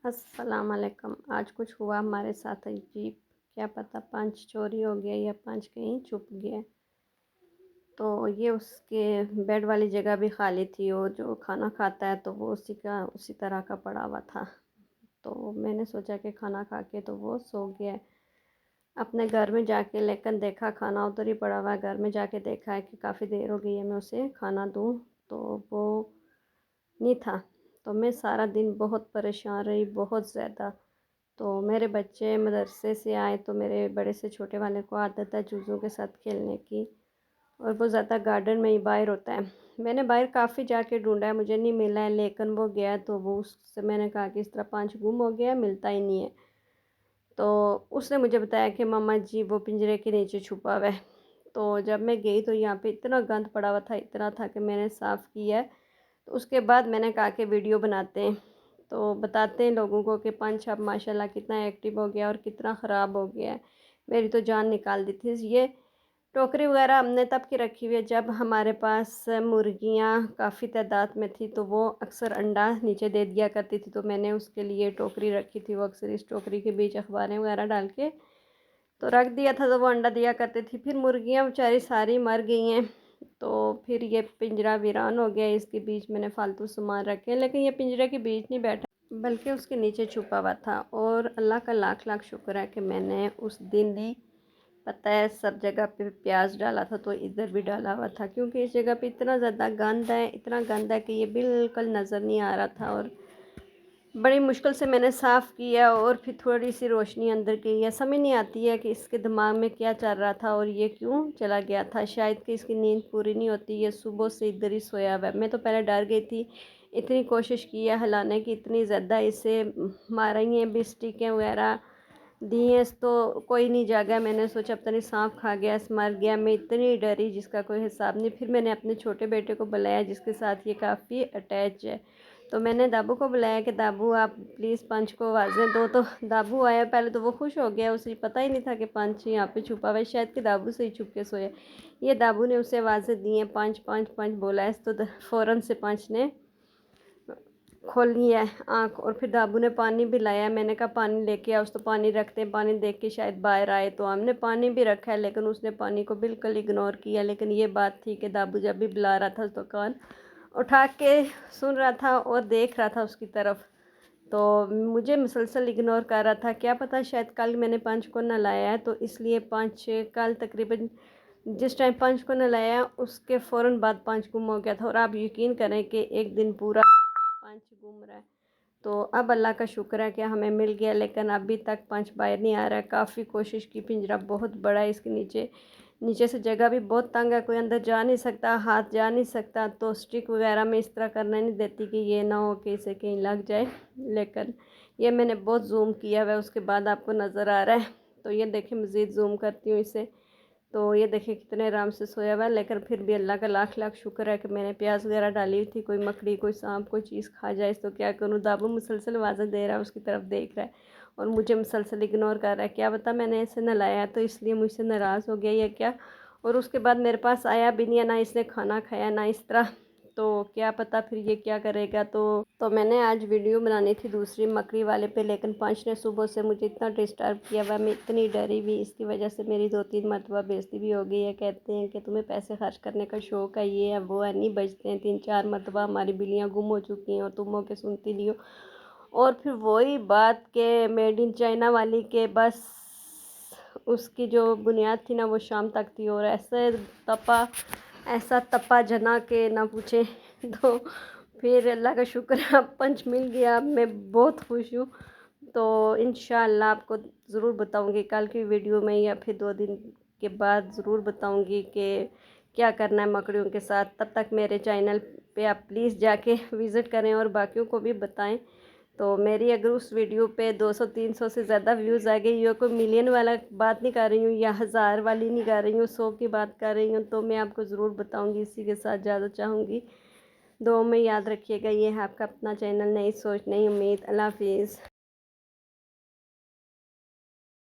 अस्सलाम वालेकुम। आज कुछ हुआ हमारे साथ अजीब। क्या पता पंच चोरी हो गया या पंच कहीं छुप गया। तो ये उसके बेड वाली जगह भी खाली थी और जो खाना खाता है तो वो उसी तरह का पड़ा हुआ था। तो मैंने सोचा कि खाना खा के तो वो सो गया है। अपने घर में जाके लेकिन देखा खाना उधर ही पड़ा हुआ है। घर में जाके देखा है कि काफ़ी देर हो गई है मैं उसे खाना दूँ तो वो नहीं था। तो मैं सारा दिन बहुत परेशान रही, बहुत ज़्यादा। तो मेरे बच्चे मदरसे से आए तो मेरे बड़े से छोटे वाले को आदत है चूज़ों के साथ खेलने की, और वो ज़्यादा गार्डन में ही बाहर होता है। मैंने बाहर काफ़ी जाके ढूंढा है, मुझे नहीं मिला है, लेकिन वो गया तो वो उससे मैंने कहा कि इस तरह पाँच गुम हो गया, मिलता ही नहीं है। तो उसने मुझे बताया कि मामा जी वो पिंजरे के नीचे छुपा हुआ है। तो जब मैं गई तो यहाँ पे इतना गंद पड़ा हुआ था, इतना था कि मैंने साफ़ किया है। तो उसके बाद मैंने कहा कि वीडियो बनाते हैं, तो बताते हैं लोगों को कि पंच अब माशाल्लाह कितना एक्टिव हो गया और कितना ख़राब हो गया है। मेरी तो जान निकाल दी थी। ये टोकरी वगैरह हमने तब की रखी हुई है जब हमारे पास मुर्गियाँ काफ़ी तादाद में थी, तो वो अक्सर अंडा नीचे दे दिया करती थी। तो मैंने उसके लिए टोकरी रखी थी, वो अक्सर इस टोकरी के बीच अखबारें वगैरह डाल के तो रख दिया था, तो वो अंडा दिया करती थी। फिर मुर्गियाँ बेचारी सारी मर गई हैं, तो फिर ये पिंजरा वीरान हो गया। इसके बीच मैंने फालतू सामान रखे, लेकिन ये पिंजरे के बीच नहीं बैठा बल्कि उसके नीचे छुपा हुआ था। और अल्लाह का लाख लाख शुक्र है कि मैंने उस दिन ही, पता है, सब जगह पे प्याज डाला था तो इधर भी डाला हुआ था, क्योंकि इस जगह पे इतना ज़्यादा गंद है, इतना गंद है कि ये बिल्कुल नज़र नहीं आ रहा था। और बड़ी मुश्किल से मैंने साफ़ किया और फिर थोड़ी सी रोशनी अंदर की है। समझ नहीं आती है कि इसके दिमाग में क्या चल रहा था और ये क्यों चला गया था। शायद कि इसकी नींद पूरी नहीं होती, ये सुबह से इधर ही सोया हुआ है। मैं तो पहले डर गई थी, इतनी कोशिश की है हिलाने की, इतनी ज़्यादा इसे मारी हैं भी, स्टिकें वगैरह दी हैं तो कोई नहीं जागा। मैंने सोचा पता नहीं सांप खा गया, मर गया। मैं इतनी डरी जिसका कोई हिसाब नहीं। फिर मैंने अपने छोटे बेटे को बुलाया जिसके साथ ये काफ़ी अटैच है। तो मैंने दाबू को बुलाया कि दाबू आप प्लीज़ पंच को आवाज़ें दो। तो दाबू आया, पहले तो वो खुश हो गया, उसे पता ही नहीं था कि पंच यहाँ पे छुपा हुआ है। शायद कि दाबू से ही छुप के सोया। ये दाबू ने उसे आवाज़ें दी हैं, पंच पंच पंच बोला है तो फ़ौरन से पंच ने खोल लिया है आँख। और फिर दाबू ने पानी भी लाया। मैंने कहा पानी लेके आओ, उस तो पानी रखते हैं, पानी देख के शायद बाहर आए। तो हमने पानी भी रखा है, लेकिन उसने पानी को बिल्कुल इग्नोर किया। लेकिन ये बात थी कि दाबू जब भी बुला रहा था तो कान उठा के सुन रहा था और देख रहा था उसकी तरफ। तो मुझे मुसलसल इग्नोर कर रहा था। क्या पता शायद कल मैंने पंच को नहलाया है, तो इसलिए पंच कल तकरीबन जिस टाइम पंच को नहलाया उसके फ़ौरन बाद पंच गुम हो गया था। और आप यकीन करें कि एक दिन पूरा पंच घूम रहा है। तो अब अल्लाह का शुक्र है कि हमें मिल गया, लेकिन अभी तक पंच बाहर नहीं आ रहा है। काफ़ी कोशिश की, पिंजरा बहुत बड़ा है, इसके नीचे नीचे से जगह भी बहुत तंग है, कोई अंदर जा नहीं सकता, हाथ जा नहीं सकता। तो स्टिक वगैरह में इस तरह करने नहीं देती कि ये ना हो कि इसे कहीं लग जाए। लेकिन ये मैंने बहुत जूम किया हुआ है, उसके बाद आपको नज़र आ रहा है। तो ये देखिए, मज़ीद जूम करती हूँ इसे, तो ये देखिए कितने आराम से सोया हुआ है। लेकिन फिर भी अल्लाह का लाख लाख शुक्र है कि मैंने प्याज वगैरह डाली हुई थी। कोई मकड़ी, कोई सांप, कोई चीज़ खा जाए तो क्या करूँ। दाबू मुसलसल आवाज़ें दे रहा है, उसकी तरफ देख रहा है और मुझे मुसलसल इग्नोर कर रहा है। क्या पता मैंने इसे नहलाया तो इसलिए मुझसे नाराज़ हो गया या क्या। और उसके बाद मेरे पास आया भी नहीं है, ना इसने खाना खाया ना इस तरह। तो क्या पता फिर ये क्या करेगा। तो मैंने आज वीडियो बनानी थी दूसरी मकड़ी वाले पे, लेकिन पंच ने सुबह से मुझे इतना डिस्टर्ब किया हुआ, मैं इतनी डरी हुई। इसकी वजह से मेरी 2-3 मरतबा बेइज्जती भी हो गई है। कहते हैं कि तुम्हें पैसे खर्च करने का शौक़ है, ये है वो है, नहीं बचते हैं। 3-4 मरतबा हमारी बिल्लियाँ गुम हो चुकी हैं और तुम हो के सुनती नहीं हो। और फिर वही बात के मेड इन चाइना वाली के, बस उसकी जो बुनियाद थी ना वो शाम तक थी। और तपा ऐसा तपा जना के ना पूछे। तो फिर अल्लाह का शुक्र है अब पंच मिल गया, अब मैं बहुत खुश हूँ। तो इंशाअल्लाह आपको ज़रूर बताऊँगी कल की वीडियो में, या फिर 2 दिन के बाद ज़रूर बताऊँगी कि क्या करना है मकड़ियों के साथ। तब तक मेरे चैनल पे आप प्लीज़ जाके विज़िट करें और बाकियों को भी बताएं। तो मेरी अगर उस वीडियो पे 200-300 से ज़्यादा व्यूज़ आ गए, ये कोई मिलियन वाला बात नहीं कर रही हूँ या 1000 वाली नहीं कर रही हूँ, 100 की बात कर रही हूँ, तो मैं आपको ज़रूर बताऊँगी। इसी के साथ ज़्यादा चाहूँगी। दुआ में याद रखिएगा। ये है आपका अपना चैनल, नई सोच नई उम्मीद। अल्लाह हाफिज़।